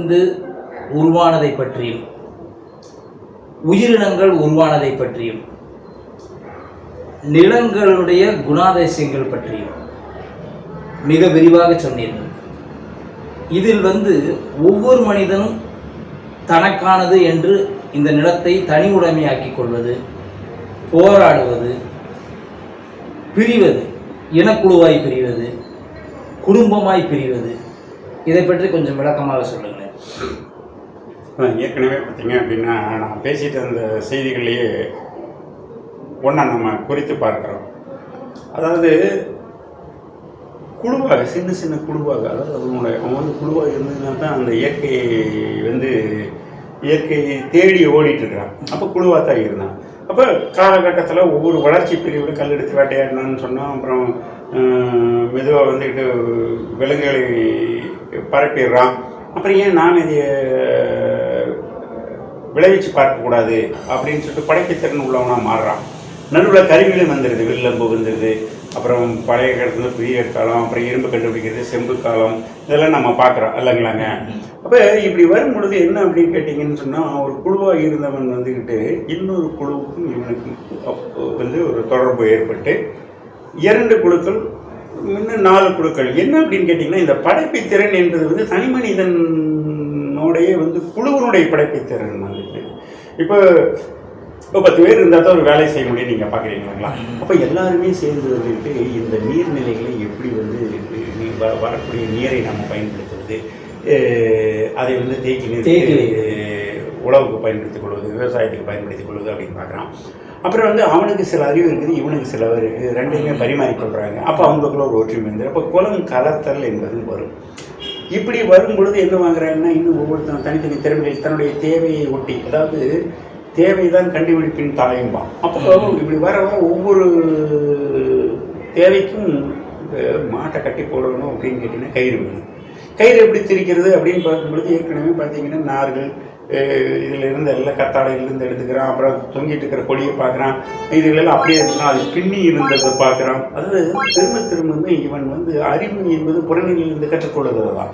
வந்து உருவானதை பற்றியும் உயிரினங்கள் உருவானதை பற்றியும் நிலங்களுடைய குணாதிசயங்கள் பற்றியும் மிக விரிவாக சொன்னீர்கள். இதில் ஒவ்வொரு மனிதனும் தனக்கானது என்று இந்த நிலத்தை தனி உடைமையாக்கிக் கொள்வது, போராடுவது, பிரிவது, இனக்குழுவாய் பிரிவது, குடும்பமாய் பிரிவது, இதை பற்றி கொஞ்சம் விளக்கமாக சொல்லுங்களேன். ஏற்கனவே பார்த்தீங்க அப்படின்னா நான் பேசிட்டு அந்த செய்திகள்லேயே ஒன்றா நம்ம குறித்து பார்க்குறோம். அதாவது குழுவாக சின்ன சின்ன குழுவாக, அதாவது அவன் குழுவாக இருந்ததுனா தான் அந்த இயற்கையை தேடி ஓடிட்டுருக்கிறான். அப்போ குழுவாக தான் இருந்தான். அப்போ காலகட்டத்தில் ஒவ்வொரு வளர்ச்சி பிரிவில் கல் எடுத்து வேட்டையாடணும்னு சொன்னோம். அப்புறம் மெதுவாக விலங்குகளை பரப்பிடுறான். அப்புறம் ஏன் நாம் இதை விளைவிச்சு பார்க்கக்கூடாது அப்படின்னு சொல்லிட்டு படைப்புத்திறன் உள்ளவனாக மாறுறான். நடுவில் கருவிகளும் வந்துடுது, வில்லம்பு வந்துடுது, அப்புறம் பழைய காலத்தில் புதிய காலம், அப்புறம் இரும்பு கண்டுபிடிக்கிறது, செம்பு காலம், இதெல்லாம் நம்ம பார்க்குறோம் இல்லைங்களாங்க. அப்போ இப்படி வரும் பொழுது என்ன அப்படின்னு கேட்டிங்கன்னு சொன்னால், ஒரு குழுவாக இருந்தவன் இன்னொரு குழுவுக்கும் இவனுக்கும் ஒரு தொடர்பு ஏற்பட்டு 2 குழுக்கள், இன்னும் 4 குழுக்கள். என்ன அப்படின்னு கேட்டிங்கன்னா, இந்த படைப்பு திறன் என்பது தனி மனிதனுடைய குழுவினுடைய படைப்பு திறன் இப்போ 10 பேர் இருந்தால் தான் ஒரு வேலை செய்ய முடியும். நீங்கள் பார்க்குறீங்களா? அப்போ எல்லாருமே சேர்ந்து இந்த நீர்நிலைகளை எப்படி வரக்கூடிய நீரை நம்ம பயன்படுத்துவது, அதை தேக்கி நீர் உழவுக்கு பயன்படுத்திக் கொள்வது, விவசாயத்துக்கு பயன்படுத்திக் கொள்வது அப்படின்னு பார்க்குறான். அப்புறம் அவனுக்கு சில அறிவு இருக்குது, இவனுக்கு சில இருக்குது, ரெண்டையுமே பரிமாறிக்கொள்கிறாங்க. அப்போ அவங்களுக்குள்ள ஒரு ஒற்றுமை இருந்தது. அப்போ குலம் கலத்தல் என்பது வரும். இப்படி வரும் பொழுது என்ன வாங்குறாங்கன்னா, இன்னும் ஒவ்வொருத்தரும் தனித்தனி திறமைகள் தன்னுடைய தேவையை ஒட்டி, அதாவது தேவைதான் கண்டுபிடிப்பின் தாயம்பான். அப்போ இப்படி வர ஒவ்வொரு தேவைக்கும் மாட்டை கட்டி போடணும் அப்படின்னு கேட்டிங்கன்னா கயிறு வேணும். கயிறு எப்படி திரிக்கிறது அப்படின்னு பார்க்கும்பொழுது ஏற்கனவே பார்த்தீங்கன்னா நார்கள் இதில் இருந்து எல்லாம் கத்தாழையிலிருந்து எடுத்துக்கிறான். அப்புறம் தொங்கிட்டு இருக்கிற கொடியை பார்க்குறான். இதுகளெல்லாம் அப்படியே இருந்துச்சுன்னா அது பின்னி இருந்ததை பார்க்குறான். அதாவது திரும்ப திரும்பவுமே இவன் அறிவு என்பது புறநிலையிலிருந்து கற்றுக்கொள்ளுகிறது தான்.